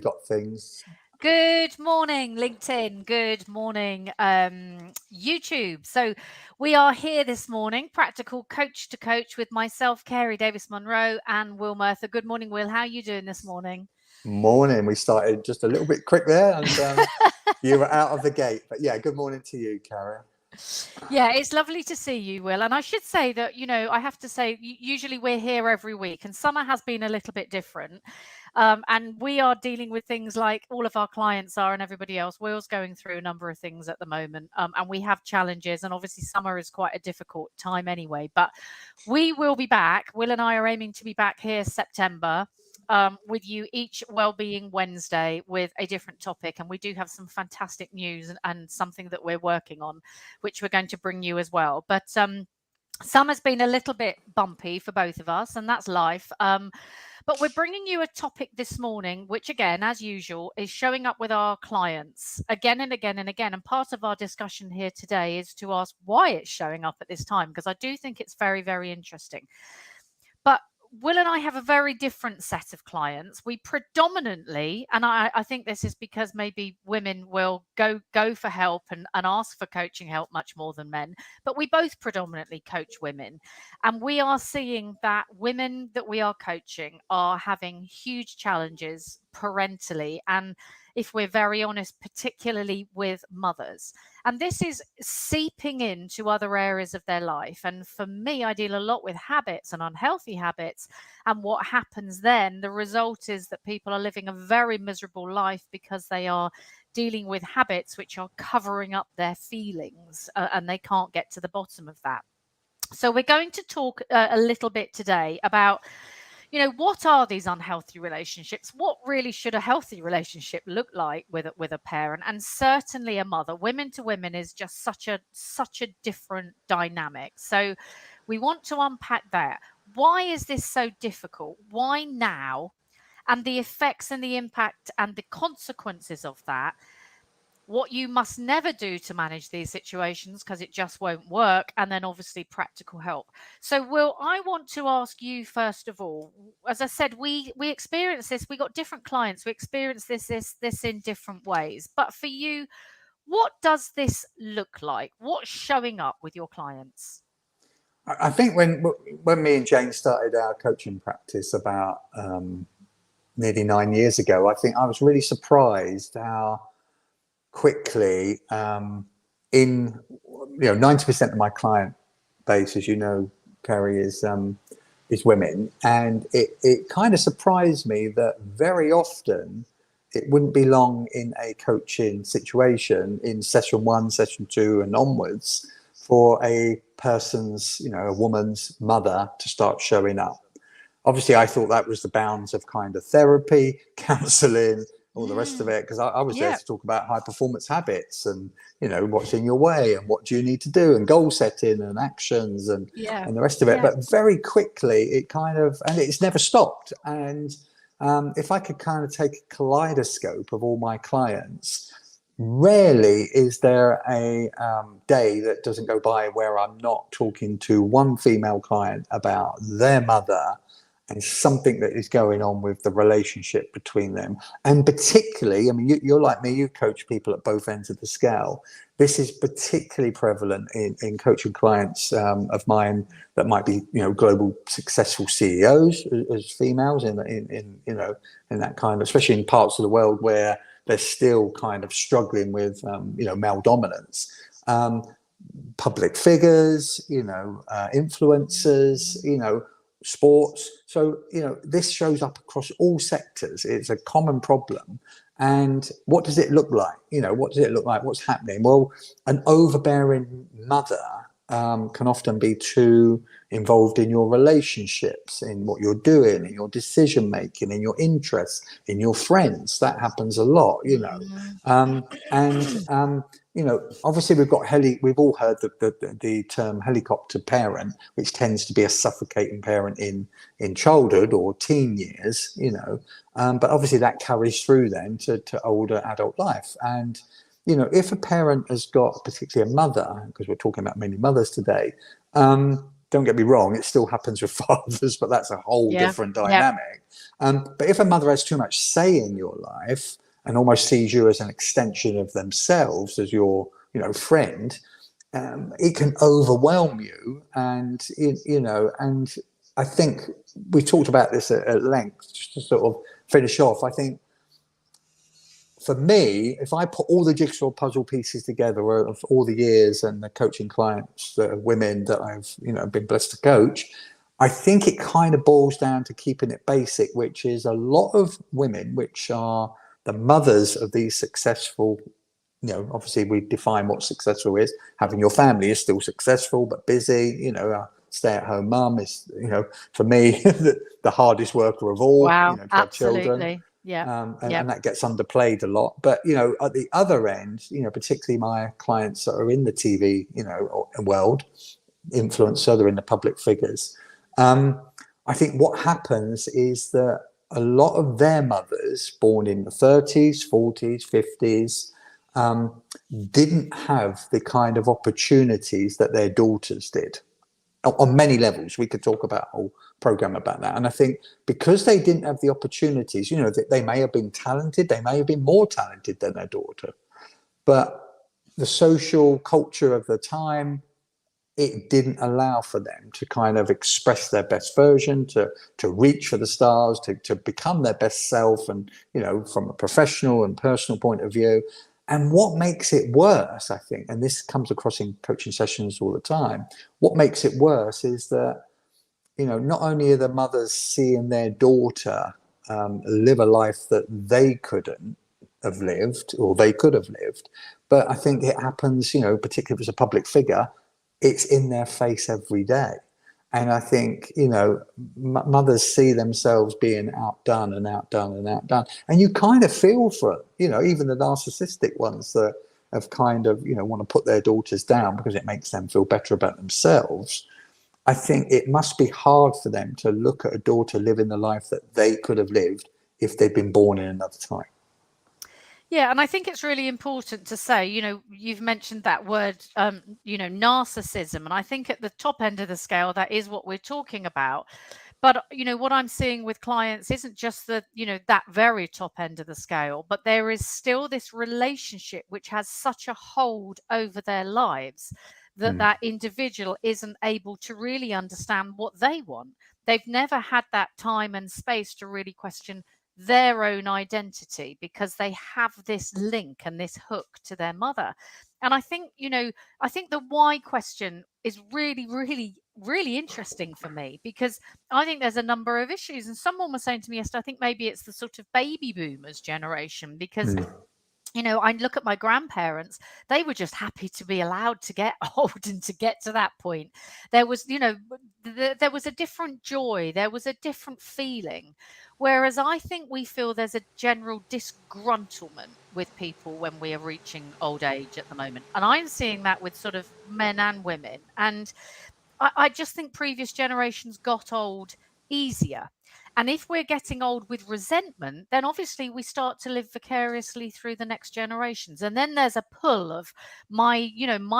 got things. Good morning, LinkedIn. Good morning, YouTube. So we are here this morning, practical coach to coach with myself, Carrie Davis-Munro, and Will Murtha. Good morning, Will. How are you doing this morning? Morning. We started just a little bit quick there, and you were out of the gate. But yeah, good morning to you, Carrie. Yeah, it's lovely to see you, Will. And I should say that, I have to say, usually we're here every week, and summer has been a little bit different. And we are dealing with things like all of our clients are and everybody else. Will's going through a number of things at the moment, and we have challenges. And obviously, summer is quite a difficult time anyway. But we will be back. Will and I are aiming to be back here September. With you each Wellbeing Wednesday with a different topic. And we do have some fantastic news and something that we're working on, which we're going to bring you as well. But summer's been a little bit bumpy for both of us, and that's life. But we're bringing you a topic this morning, which again, as usual, is showing up with our clients again and again and again. And part of our discussion here today is to ask why it's showing up at this time, because I do think it's very, very interesting. But Will and I have a very different set of clients. We predominantly, and I think this is because maybe women will go for help and ask for coaching help much more than men, but we both predominantly coach women. And we are seeing that women that we are coaching are having huge challenges parentally. And if we're very honest, particularly with mothers. And this is seeping into other areas of their life. And for me, I deal a lot with habits and unhealthy habits. And what happens then, the result is that people are living a very miserable life because they are dealing with habits which are covering up their feelings, and they can't get to the bottom of that. So we're going to talk a little bit today about what are these unhealthy relationships? What really should a healthy relationship look like with a parent, and certainly a mother? Women to women is just such a different dynamic. So we want to unpack that. Why is this so difficult? Why now? And the effects and the impact and the consequences of that. What you must never do to manage these situations, because it just won't work, and then obviously practical help. So Will, I want to ask you first of all, as I said, we experience this, we got different clients, we experience this in different ways, but for you, what does this look like? What's showing up with your clients? I think when me and Jane started our coaching practice about nearly 9 years ago, I think I was really surprised how quickly in 90% of my client base, as you know, Carrie, is women, and it kind of surprised me that very often it wouldn't be long in a coaching situation in session 1, session 2 and onwards for a person's, a woman's mother to start showing up. Obviously, I thought that was the bounds of kind of therapy, counseling, all the rest of it, because I was there to talk about high performance habits and what's in your way and what do you need to do and goal setting and actions and the rest of it. But very quickly it kind of, and it's never stopped. And if I could kind of take a kaleidoscope of all my clients, rarely is there a day that doesn't go by where I'm not talking to one female client about their mother and something that is going on with the relationship between them. And particularly, I mean, you're like me, you coach people at both ends of the scale. This is particularly prevalent in coaching clients of mine that might be, global successful CEOs as females in that kind of, especially in parts of the world where they're still kind of struggling with, male dominance. Public figures, influencers, sports. So, this shows up across all sectors. It's a common problem. And what does it look like? What does it look like? What's happening? Well, an overbearing mother can often be too involved in your relationships, in what you're doing, in your decision making, in your interests, in your friends. That happens a lot, obviously we've all heard the term helicopter parent, which tends to be a suffocating parent in childhood or teen years, but obviously that carries through then to older adult life. And if a parent has got, particularly a mother, because we're talking about many mothers today, don't get me wrong, it still happens with fathers, but that's a whole different dynamic. But if a mother has too much say in your life and almost sees you as an extension of themselves, as your, friend, it can overwhelm you. And, and I think we've talked about this at length, just to sort of finish off. I think for me, if I put all the jigsaw puzzle pieces together of all the years and the coaching clients, the women that I've, been blessed to coach, I think it kind of boils down to keeping it basic, which is a lot of women, which are the mothers of these successful, obviously we define what successful is. Having your family is still successful, but busy, a stay-at-home mum is, for me, the hardest worker of all, Wow, to have children. absolutely. Yeah. And that gets underplayed a lot. But, at the other end, particularly my clients that are in the TV, world, influencer, they're in the public figures. I think what happens is that a lot of their mothers born in the 30s, 40s, 50s, didn't have the kind of opportunities that their daughters did on many levels. We could talk about a whole program about that. And I think because they didn't have the opportunities, they may have been talented, they may have been more talented than their daughter, but the social culture of the time, it didn't allow for them to kind of express their best version, to reach for the stars, to become their best self, and, from a professional and personal point of view. And what makes it worse, I think, and this comes across in coaching sessions all the time, what makes it worse is that, not only are the mothers seeing their daughter live a life that they couldn't have lived, or they could have lived, but I think it happens, particularly if it's a public figure, it's in their face every day. And I think, mothers see themselves being outdone and outdone and outdone. And you kind of feel for it, even the narcissistic ones that have kind of, want to put their daughters down because it makes them feel better about themselves. I think it must be hard for them to look at a daughter living the life that they could have lived if they'd been born in another time. Yeah, and I think it's really important to say, you've mentioned that word, narcissism. And I think at the top end of the scale, that is what we're talking about. But, what I'm seeing with clients isn't just that very top end of the scale, but there is still this relationship which has such a hold over their lives that individual isn't able to really understand what they want. They've never had that time and space to really question their own identity because they have this link and this hook to their mother. And I think, I think the why question is really, really, really interesting for me, because I think there's a number of issues. And someone was saying to me yesterday, I think maybe it's the sort of baby boomers generation, because I look at my grandparents, they were just happy to be allowed to get old and to get to that point. There was, there was a different joy, there was a different feeling. Whereas I think we feel there's a general disgruntlement with people when we are reaching old age at the moment. And I'm seeing that with sort of men and women. And I just think previous generations got old easier. And if we're getting old with resentment, then obviously we start to live vicariously through the next generations. And then there's a pull of my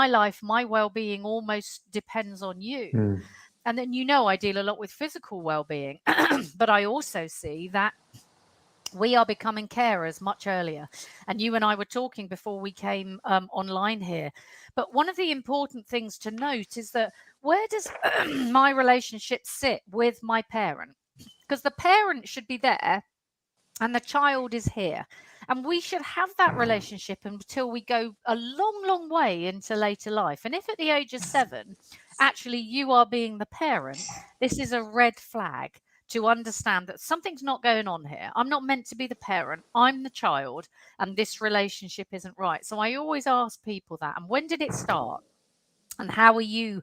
life, my well-being almost depends on you. And then, I deal a lot with physical well-being, but I also see that we are becoming carers much earlier. And you and I were talking before we came online here. But one of the important things to note is that where does my relationship sit with my parent? Because the parent should be there and the child is here. And we should have that relationship until we go a long, long way into later life. And if at the age of 7, actually you are being the parent, this is a red flag to understand that something's not going on here. I'm not meant to be the parent. I'm the child, and this relationship isn't right. So I always ask people that. And when did it start? And how are you,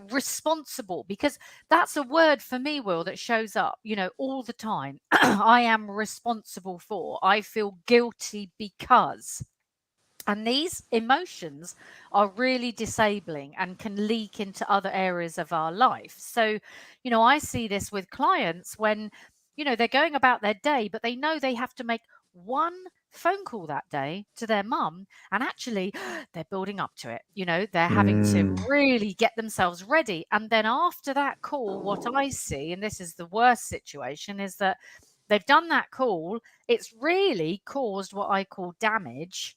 responsible? Because that's a word for me, Will, that shows up, all the time. I am responsible for, I feel guilty because. And these emotions are really disabling and can leak into other areas of our life. So, I see this with clients when, they're going about their day, but they know they have to make one phone call that day to their mum, and actually they're building up to it. They're having to really get themselves ready. And then after that call, what I see, and this is the worst situation, is that they've done that call. It's really caused what I call damage.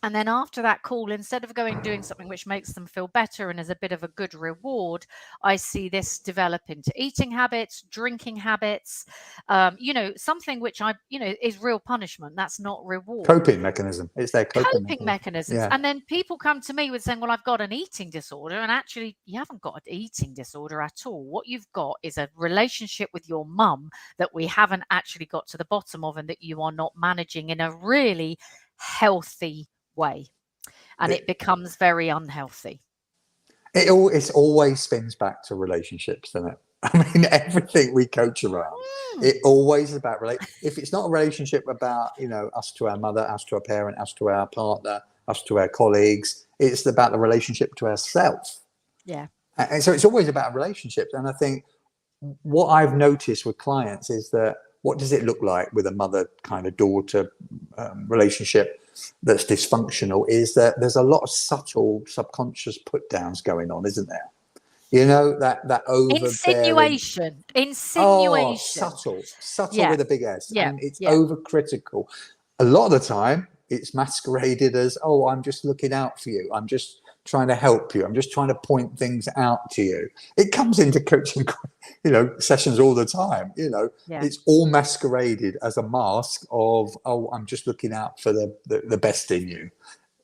And then after that call, instead of doing something which makes them feel better and is a bit of a good reward, I see this develop into eating habits, drinking habits, something which is real punishment. That's not reward. Coping mechanism. It's their coping mechanisms. Yeah. And then people come to me with saying, well, I've got an eating disorder. And actually, you haven't got an eating disorder at all. What you've got is a relationship with your mum that we haven't actually got to the bottom of, and that you are not managing in a really healthy way, and it becomes very unhealthy. It always spins back to relationships, doesn't it? I mean, everything we coach around, it always is about if it's not a relationship about us to our mother, us to our parent, us to our partner, us to our colleagues, it's about the relationship to ourselves. Yeah. And so it's always about relationships. And I think what I've noticed with clients is that, what does it look like with a mother kind of daughter relationship that's dysfunctional, is that there's a lot of subtle subconscious put downs going on, isn't there? That overbearing insinuation. Subtle with a big S. And it's overcritical. A lot of the time it's masqueraded as, oh, I'm just looking out for you, I'm just trying to help you, I'm just trying to point things out to you. It comes into coaching sessions all the time. It's all masqueraded as a mask of, oh, I'm just looking out for the best in you.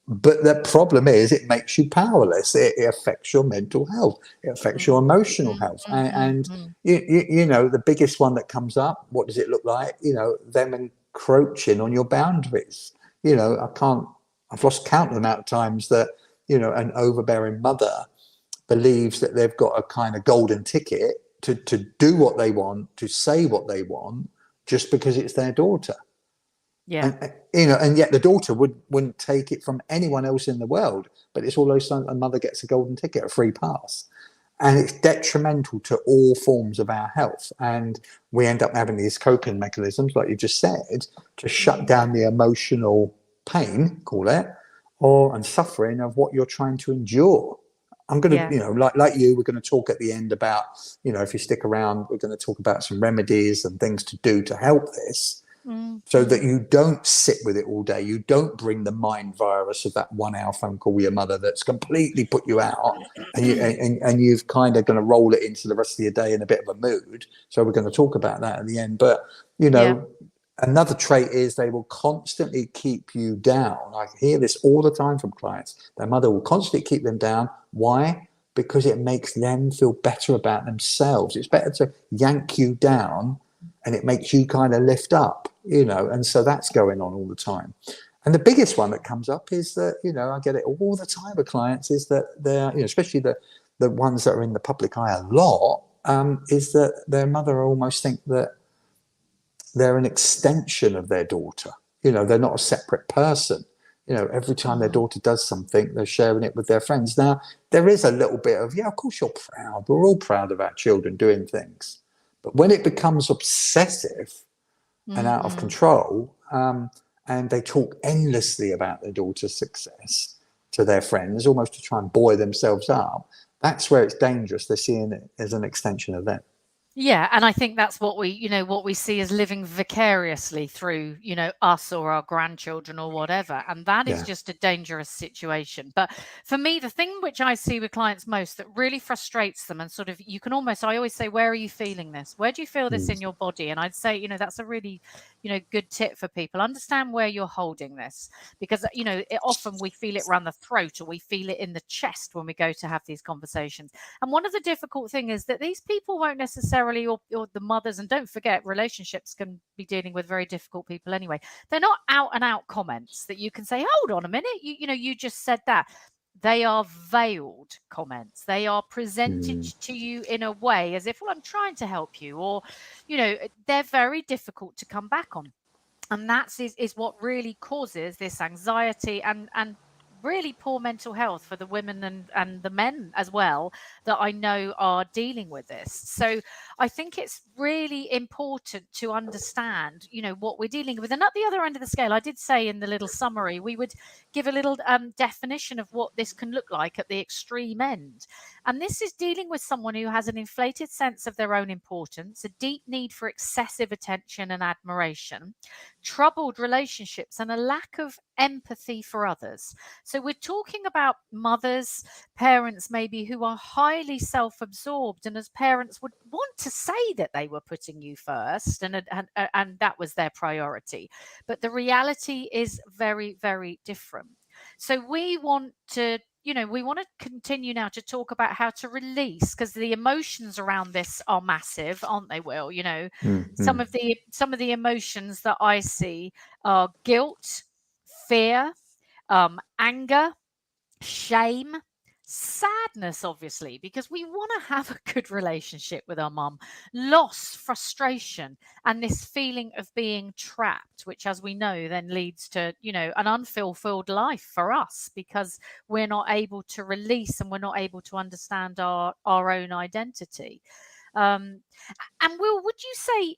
But the problem is, it makes you powerless. It affects your mental health. It affects your emotional health. And the biggest one that comes up, what does it look like? Them encroaching on your boundaries. I've lost count of the amount of times that an overbearing mother believes that they've got a kind of golden ticket to do what they want, to say what they want, just because it's their daughter. Yeah. And yet the daughter wouldn't take it from anyone else in the world, but it's almost like a mother gets a golden ticket, a free pass. And it's detrimental to all forms of our health. And we end up having these coping mechanisms, like you just said, to shut down the emotional pain, call it, and suffering of what you're trying to endure. I'm going to, like you, we're going to talk at the end about, if you stick around, we're going to talk about some remedies and things to do to help this, so that you don't sit with it all day. You don't bring the mind virus of that 1 hour phone call with your mother that's completely put you out, and you've kind of going to roll it into the rest of your day in a bit of a mood. So we're going to talk about that at the end. But, another trait is they will constantly keep you down. I hear this all the time from clients. Their mother will constantly keep them down. Why? Because it makes them feel better about themselves. It's better to yank you down, and it makes you kind of lift up, and so that's going on all the time. And the biggest one that comes up is that, I get it all the time with clients, is that they're, especially the ones that are in the public eye a lot, is that their mother almost think that they're an extension of their daughter. They're not a separate person. Every time their daughter does something, they're sharing it with their friends. Now, there is a little bit of, of course you're proud. We're all proud of our children doing things. But when it becomes obsessive and out of control, and they talk endlessly about their daughter's success to their friends, almost to try and buoy themselves up, that's where it's dangerous. They're seeing it as an extension of them. Yeah, and I think that's what we see as living vicariously through, us or our grandchildren or whatever. And that is just a dangerous situation. But for me, the thing which I see with clients most that really frustrates them, and sort of I always say, where are you feeling this? Where do you feel this in your body? And I'd say, that's a really, good tip for people. Understand where you're holding this, because, often we feel it around the throat, or we feel it in the chest when we go to have these conversations. And one of the difficult things is that these people won't necessarily, or the mothers, and don't forget, relationships can be dealing with very difficult people anyway. They're not out and out comments that you can say, hold on a minute, you just said that. They are veiled comments. They are presented to you in a way as if, well, I'm trying to help you, or, they're very difficult to come back on. And that is what really causes this anxiety and really poor mental health for the women and the men as well that I know are dealing with this. So I think it's really important to understand, what we're dealing with. And at the other end of the scale, I did say in the little summary, we would give a little definition of what this can look like at the extreme end. And this is dealing with someone who has an inflated sense of their own importance, a deep need for excessive attention and admiration, troubled relationships, and a lack of empathy for others. So we're talking about mothers, parents maybe who are highly self-absorbed, and as parents would want to say that they were putting you first and that was their priority. But the reality is very, very different. So we want to continue now to talk about how to release, because the emotions around this are massive, aren't they, Will? Some of the emotions that I see are guilt, fear, anger, shame, sadness, obviously, because we want to have a good relationship with our mum, loss, frustration, and this feeling of being trapped, which, as we know, then leads to, an unfulfilled life for us because we're not able to release and we're not able to understand our own identity. And Will, would you say,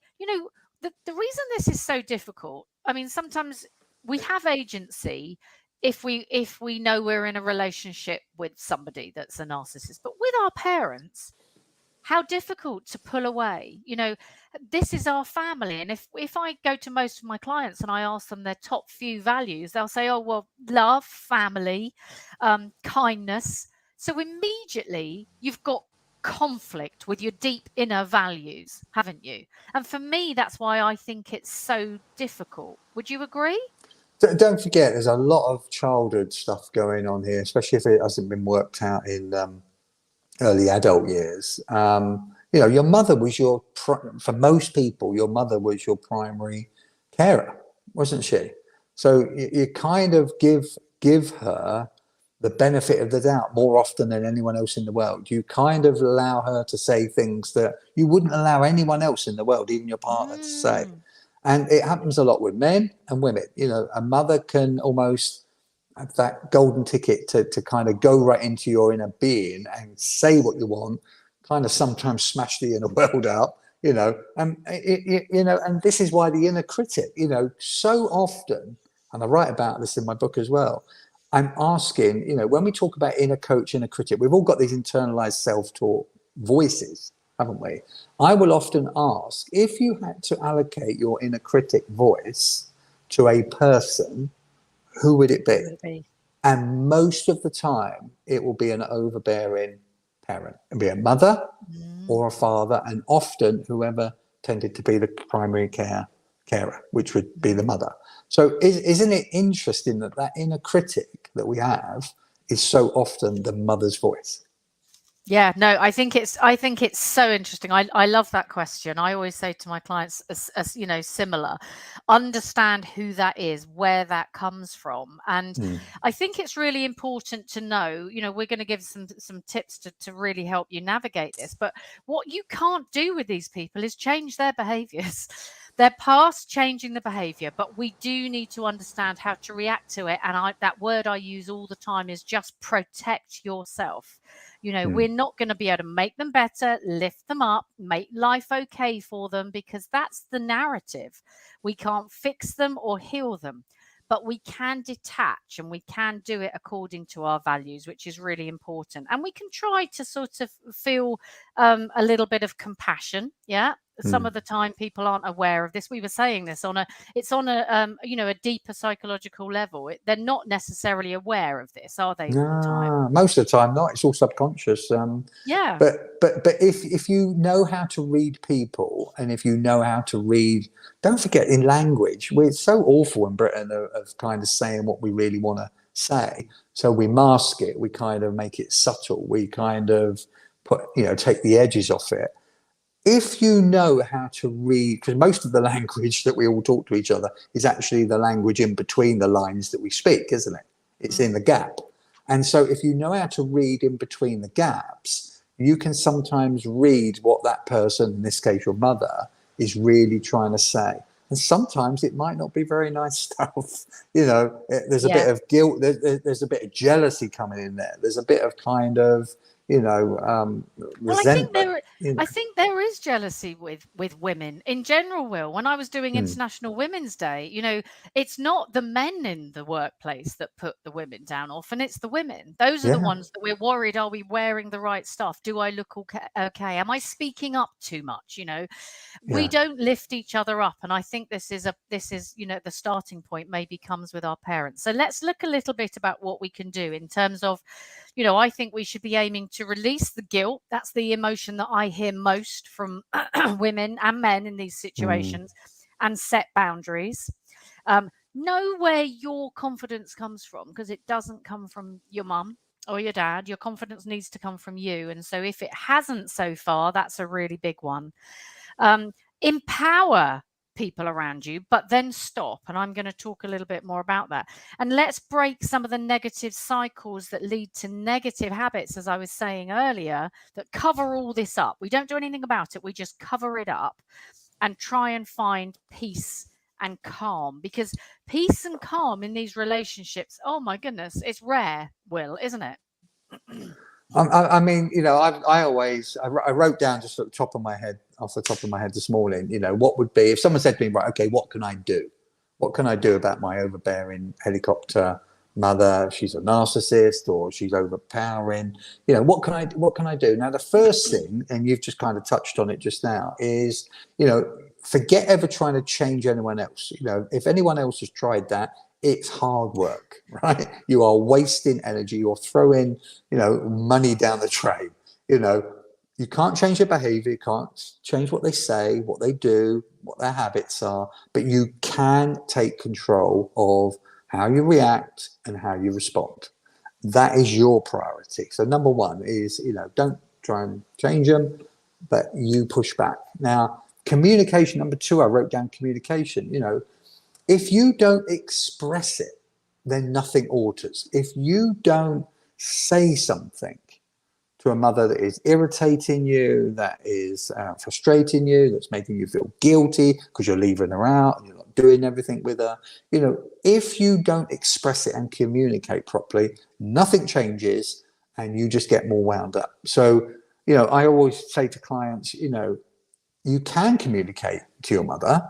the reason this is so difficult, I mean, sometimes we have agency if we know we're in a relationship with somebody that's a narcissist, but with our parents, how difficult to pull away. This is our family. And if I go to most of my clients and I ask them their top few values, they'll say, oh, well, love, family, kindness. So immediately you've got conflict with your deep inner values, haven't you? And for me, that's why I think it's so difficult. Would you agree? Don't forget, there's a lot of childhood stuff going on here, especially if it hasn't been worked out in early adult years. Your mother was for most people, your mother was your primary carer, wasn't she? So you kind of give her the benefit of the doubt more often than anyone else in the world. You kind of allow her to say things that you wouldn't allow anyone else in the world, even your partner, to say. And it happens a lot with men and women. A mother can almost have that golden ticket to kind of go right into your inner being and say what you want, kind of sometimes smash the inner world out, and this is why the inner critic, so often, and I write about this in my book as well, I'm asking, when we talk about inner coach, inner critic, we've all got these internalized self-talk voices, haven't we? I will often ask, if you had to allocate your inner critic voice to a person, who would it be? And most of the time, it will be an overbearing parent. It'll be a mother or a father, and often whoever tended to be the primary carer, which would be the mother. So isn't it interesting that inner critic that we have is so often the mother's voice? Yeah, no, I think it's so interesting. I love that question. I always say to my clients, as similar, understand who that is, where that comes from. And I think it's really important to know, we're going to give some tips to really help you navigate this. But what you can't do with these people is change their behaviors. They're past changing the behavior, but we do need to understand how to react to it. And that word I use all the time is just protect yourself. We're not going to be able to make them better, lift them up, make life okay for them, because that's the narrative. We can't fix them or heal them, but we can detach and we can do it according to our values, which is really important. And we can try to sort of feel a little bit of compassion. Yeah. Some of the time people aren't aware of this. We were saying this it's on a deeper psychological level. They're not necessarily aware of this, are they? All the time? Most of the time not. It's all subconscious. Yeah. But if you know how to read people, and if you know how to read, don't forget, in language, we're so awful in Britain of kind of saying what we really want to say. So we mask it. We kind of make it subtle. We kind of take the edges off it. If you know how to read, because most of the language that we all talk to each other is actually the language in between the lines that we speak, isn't it? It's in the gap. And so if you know how to read in between the gaps, you can sometimes read what that person, in this case your mother, is really trying to say. And sometimes it might not be very nice stuff. There's a Yeah. bit of guilt, there's a bit of jealousy coming in there. There's a bit of kind of, Well, resentment. I think there is jealousy with women in general, Will. When I was doing International Women's Day, it's not the men in the workplace that put the women down. Often it's the women. Those are the ones that we're worried. Are we wearing the right stuff? Do I look okay? Am I speaking up too much? We don't lift each other up, and I think this is the starting point maybe comes with our parents. So let's look a little bit about what we can do in terms of, I think we should be aiming to release the guilt. That's the emotion that I hear most from women and men in these situations, and set boundaries. Know where your confidence comes from, because it doesn't come from your mum or your dad. Your confidence needs to come from you. And so if it hasn't so far, that's a really big one. Empower people around you, but then stop. And I'm going to talk a little bit more about that. And let's break some of the negative cycles that lead to negative habits, as I was saying earlier, that cover all this up. We don't do anything about it. We just cover it up and try and find peace and calm, because peace and calm in these relationships, oh my goodness, it's rare, Will, isn't it? I mean, I wrote down just off the top of my head this morning, what would be if someone said to me, right, okay, what can I do? What can I do about my overbearing helicopter mother? She's a narcissist, or she's overpowering. What can I do? Now, the first thing, and you've just kind of touched on it just now, is, forget ever trying to change anyone else. If anyone else has tried that, it's hard work, right? You are wasting energy. You're throwing, money down the drain. You can't change their behavior. You can't change what they say, what they do, what their habits are, but you can take control of how you react and how you respond. That is your priority. So number one is, don't try and change them, but you push back. Now, communication, number two, I wrote down communication. If you don't express it, then nothing alters. If you don't say something to a mother that is irritating you, that is frustrating you, that's making you feel guilty because you're leaving her out and you're not doing everything with her, if you don't express it and communicate properly, nothing changes and you just get more wound up. So, I always say to clients, you can communicate to your mother,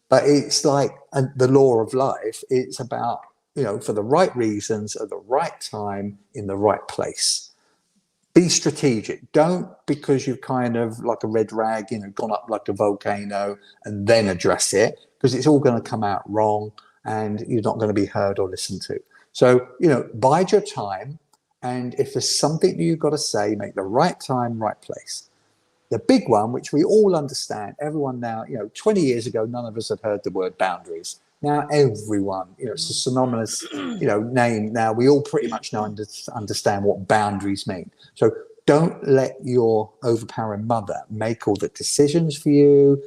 but it's like the law of life. It's about, for the right reasons, at the right time, in the right place. Be strategic. Don't, because you've kind of like a red rag, gone up like a volcano, and then address it, because it's all going to come out wrong and you're not going to be heard or listened to. So, bide your time. And if there's something that you've got to say, make the right time, right place. The big one, which we all understand, everyone now, 20 years ago, none of us had heard the word boundaries. Now everyone, it's a synonymous, name. Now we all pretty much now understand what boundaries mean. So don't let your overpowering mother make all the decisions for you.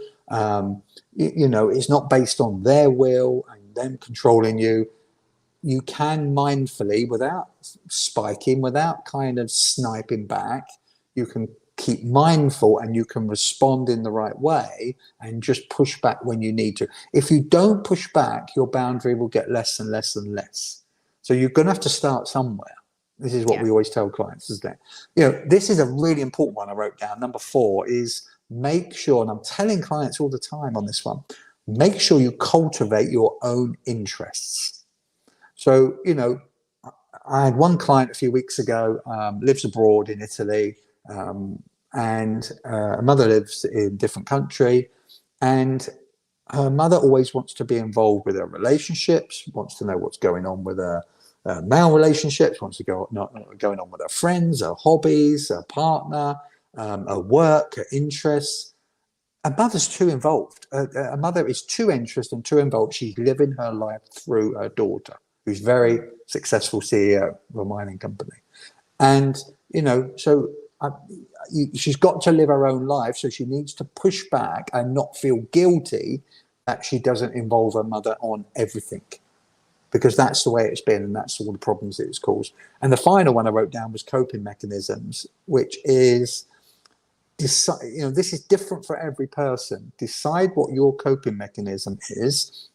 It's not based on their will and them controlling you. You can mindfully, without spiking, without kind of sniping back, you can keep mindful and you can respond in the right way and just push back when you need to. If you don't push back, your boundary will get less and less and less. So you're going to have to start somewhere. This is what we always tell clients, isn't it? This is a really important one I wrote down. Number 4 is make sure, and I'm telling clients all the time on this one, make sure you cultivate your own interests. So, I had one client a few weeks ago, lives abroad in Italy, and her mother lives in a different country, and her mother always wants to be involved with her relationships, wants to know what's going on with her male relationships, wants to go going on with her friends, her hobbies, her partner, her work, her interests. A mother's too involved. A mother is too interested and too involved. She's living her life through her daughter, who's very successful CEO of a mining company. And, so she's got to live her own life. So she needs to push back and not feel guilty that she doesn't involve her mother on everything, because that's the way it's been and that's all the problems that it's caused. And the final one I wrote down was coping mechanisms, which is decide, this is different for every person. Decide what your coping mechanism is.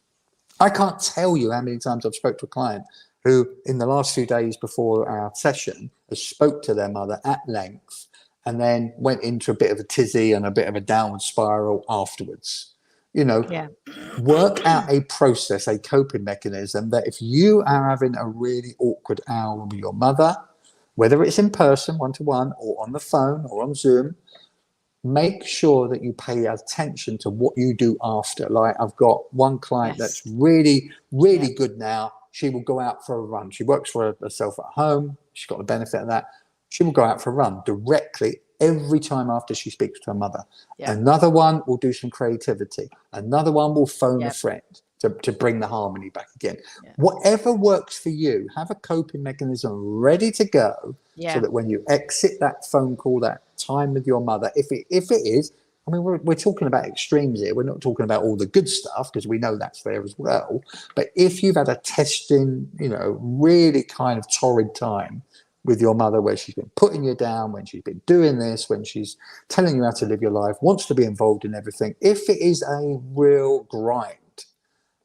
I can't tell you how many times I've spoke to a client who, in the last few days before our session, has spoke to their mother at length and then went into a bit of a tizzy and a bit of a downward spiral afterwards. Yeah. Work out a process, a coping mechanism that if you are having a really awkward hour with your mother, whether it's in person, one-to-one, or on the phone or on Zoom, make sure that you pay attention to what you do after. Like, I've got one client that's really, really good now. She will go out for a run. She works for herself at home. She's got the benefit of that. She will go out for a run directly every time after she speaks to her mother. Another one will do some creativity. Another one will phone a friend to bring the harmony back again. Whatever works for you, have a coping mechanism ready to go so that when you exit that phone call, that time with your mother, if it is, I mean, we're talking about extremes here. We're not talking about all the good stuff, because we know that's there as well. But if you've had a testing, really kind of torrid time with your mother, where she's been putting you down, when she's been doing this, when she's telling you how to live your life, wants to be involved in everything, if it is a real grind,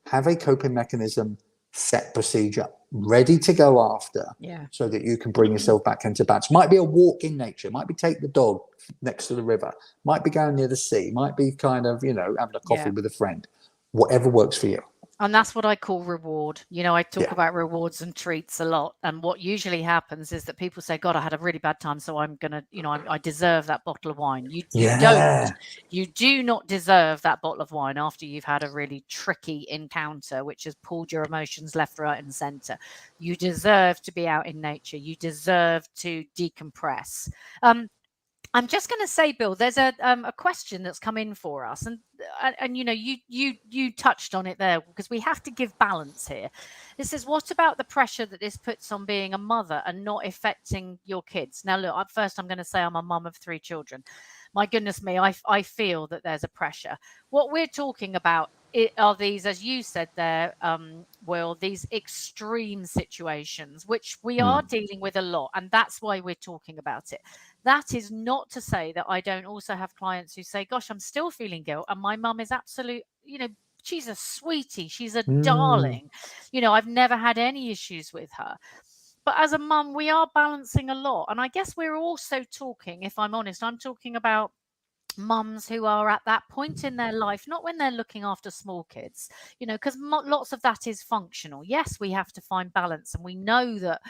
have a coping mechanism, set procedure, ready to go after, so that you can bring yourself back into balance. Might be a walk in nature, might be take the dog next to the river, might be going near the sea, might be kind of, having a coffee with a friend, whatever works for you. And that's what I call reward. I talk about rewards and treats a lot. And what usually happens is that people say, God, I had a really bad time, so I'm going to, I deserve that bottle of wine. You don't. You do not deserve that bottle of wine after you've had a really tricky encounter, which has pulled your emotions left, right, and center. You deserve to be out in nature. You deserve to decompress. I'm just going to say, Bill, there's a question that's come in for us, and you touched on it there, because we have to give balance here. This is, what about the pressure that this puts on being a mother and not affecting your kids? Now, look, first I'm going to say I'm a mum of 3 children. My goodness me, I feel that there's a pressure. What we're talking about are these, as you said there, Will, these extreme situations, which we are dealing with a lot, and that's why we're talking about it. That is not to say that I don't also have clients who say, gosh, I'm still feeling guilt, and my mum is absolute, she's a sweetie, she's a darling. I've never had any issues with her. But as a mum, we are balancing a lot. And I guess we're also talking, if I'm honest, I'm talking about mums who are at that point in their life, not when they're looking after small kids, because lots of that is functional. Yes, we have to find balance, and we know that,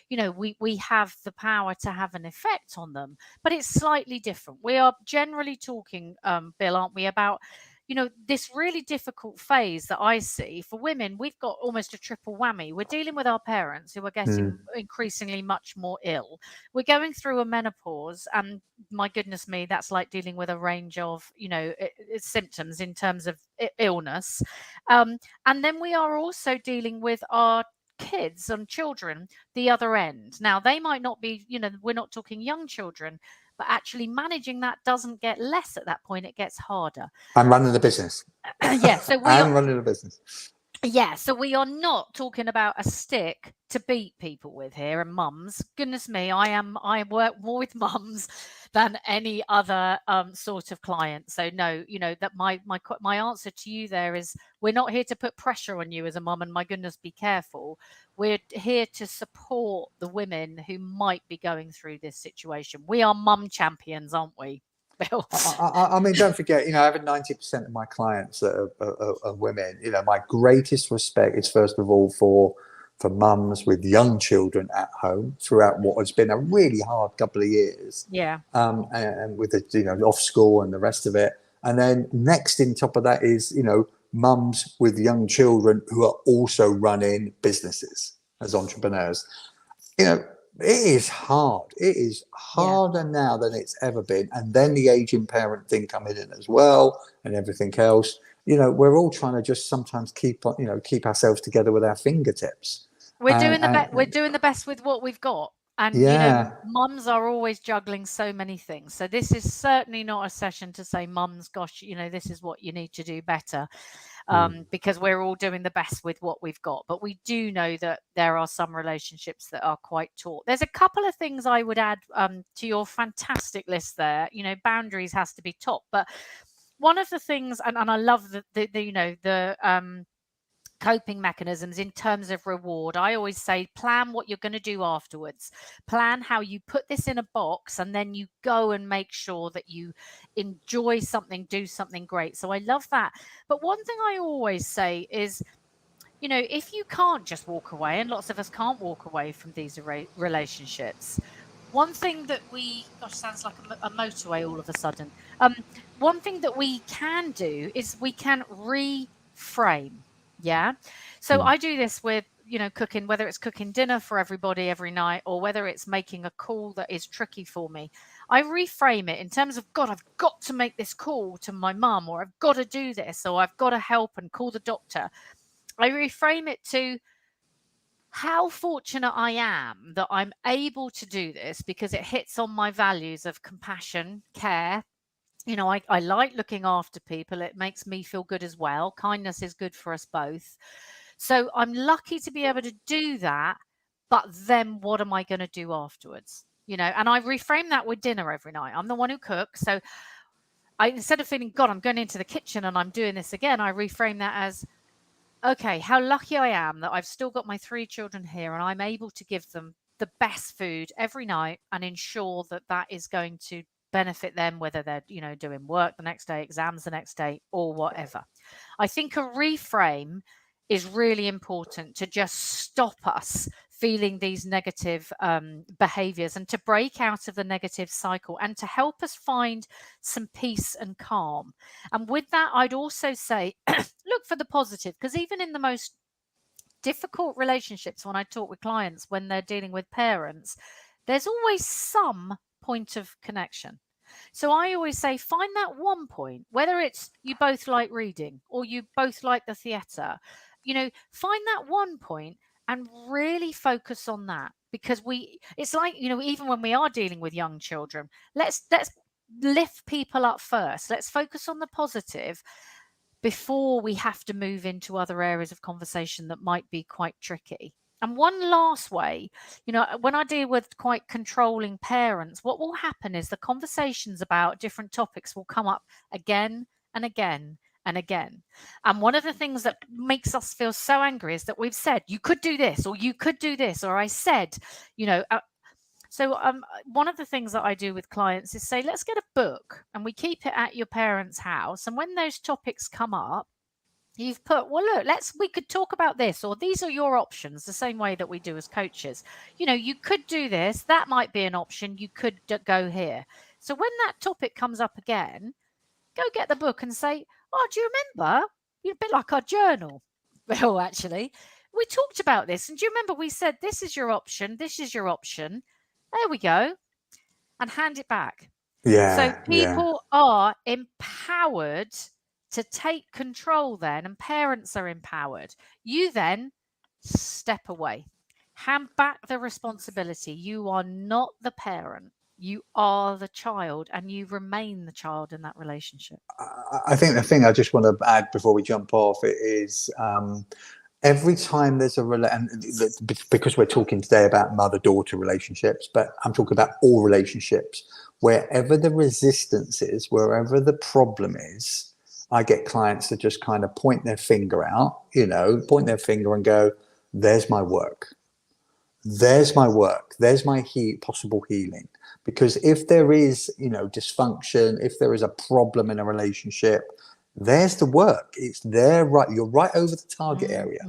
we have the power to have an effect on them, but it's slightly different. We are generally talking, Bill, aren't we, about this really difficult phase that I see for women. We've got almost a triple whammy. We're dealing with our parents who are getting increasingly much more ill. We're going through a menopause, and my goodness me, that's like dealing with a range of, symptoms in terms of illness. And then we are also dealing with our kids and children the other end. Now, they might not be, we're not talking young children, but actually managing that doesn't get less at that point. It gets harder. I'm running the business. So I'm running the business. Yeah, so we are not talking about a stick to beat people with here, and mums. Goodness me, I work more with mums than any other sort of client. So no, that my answer to you there is, we're not here to put pressure on you as a mum, and my goodness, be careful. We're here to support the women who might be going through this situation. We are mum champions, aren't we, Bill? I mean, don't forget, I have 90% of my clients that are women. My greatest respect is, first of all, for mums with young children at home throughout what has been a really hard couple of years. Yeah. And with the, off school and the rest of it. And then next in top of that is, mums with young children who are also running businesses as entrepreneurs. It is hard. It is harder now than it's ever been. And then the aging parent thing coming in as well, and everything else. We're all trying to just sometimes keep ourselves together with our fingertips. We're doing the best with what we've got. And, mums are always juggling so many things. So this is certainly not a session to say, mums, gosh, this is what you need to do better. because we're all doing the best with what we've got. But we do know that there are some relationships that are quite taut. There's a couple of things I would add to your fantastic list there. Boundaries has to be top, but one of the things, and I love the coping mechanisms in terms of reward. I always say, plan what you're going to do afterwards. Plan how you put this in a box, and then you go and make sure that you enjoy something, do something great. So I love that. But one thing I always say is, if you can't just walk away, and lots of us can't walk away from these relationships, one thing that sounds like a motorway all of a sudden. One thing that we can do is we can reframe. Yeah. So I do this with, cooking, whether it's cooking dinner for everybody every night or whether it's making a call that is tricky for me. I reframe it in terms of, God, I've got to make this call to my mum, or I've got to do this, or I've got to help and call the doctor. I reframe it to how fortunate I am that I'm able to do this because it hits on my values of compassion, care. I like looking after people. It makes me feel good as well. Kindness is good for us both. So I'm lucky to be able to do that. But then what am I going to do afterwards? And I reframe that with dinner every night. I'm the one who cooks. So instead of feeling, God, I'm going into the kitchen and I'm doing this again, I reframe that as, okay, how lucky I am that I've still got my 3 children here and I'm able to give them the best food every night and ensure that that is going to benefit them, whether they're, doing work the next day, exams the next day, or whatever. I think a reframe is really important to just stop us feeling these negative behaviors and to break out of the negative cycle and to help us find some peace and calm. And with that, I'd also say, look for the positive, because even in the most difficult relationships, when I talk with clients, when they're dealing with parents, there's always some point of connection. So I always say, find that one point, whether it's you both like reading or you both like the theatre, find that one point and really focus on that, because it's like, even when we are dealing with young children, let's lift people up first. Let's focus on the positive before we have to move into other areas of conversation that might be quite tricky. And one last way, when I deal with quite controlling parents, what will happen is the conversations about different topics will come up again and again and again. And one of the things that makes us feel so angry is that we've said, you could do this, or you could do this, or I said, so one of the things that I do with clients is say, let's get a book and we keep it at your parents' house. And when those topics come up, you've put, well, look, we could talk about this, or these are your options, the same way that we do as coaches. You could do this. That might be an option. You could go here. So when that topic comes up again, go get the book and say, oh, do you remember? A bit like our journal. Well, actually, we talked about this. And do you remember we said, this is your option. This is your option. There we go. And hand it back. Yeah. So people are empowered to take control then, and parents are empowered. You then step away, hand back the responsibility. You are not the parent. You are the child, and you remain the child in that relationship. I think the thing I just want to add before we jump off is every time there's because we're talking today about mother-daughter relationships, but I'm talking about all relationships, wherever the resistance is, wherever the problem is, I get clients to just kind of point their finger out, point their finger and go, there's my work. There's my work. There's my possible healing. Because if there is, dysfunction, if there is a problem in a relationship, there's the work. It's there, right? You're right over the target area.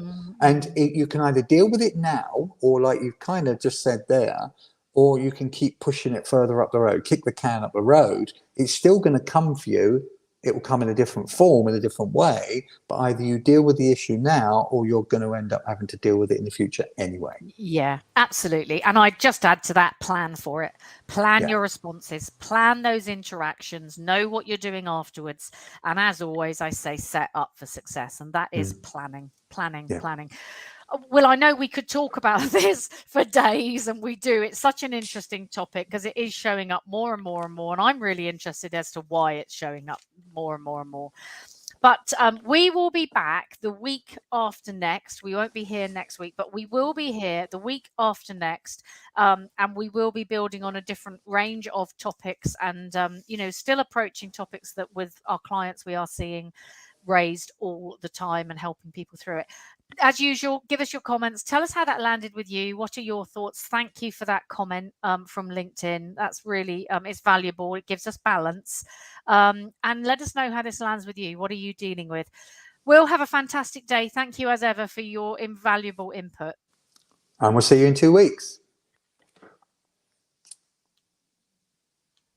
And you can either deal with it now, or like you've kind of just said there, or you can keep pushing it further up the road, kick the can up the road. It's still going to come for you. It will come in a different form, in a different way, but either you deal with the issue now, or you're going to end up having to deal with it in the future anyway. Yeah, absolutely. And I just add to that, plan for it. Plan your responses, plan those interactions, know what you're doing afterwards. And as always, I say, set up for success. And that is planning. Well, I know we could talk about this for days, and we do. It's such an interesting topic because it is showing up more and more and more. And I'm really interested as to why it's showing up more and more and more. But we will be back the week after next. We won't be here next week, but we will be here the week after next. And we will be building on a different range of topics and, still approaching topics that with our clients we are seeing raised all the time and helping people through it. As usual, give us your comments. Tell us how that landed with you. What are your thoughts? Thank you for that comment from LinkedIn. That's really, it's valuable. It gives us balance. And let us know how this lands with you. What are you dealing with? We'll have a fantastic day. Thank you as ever for your invaluable input. And we'll see you in 2 weeks.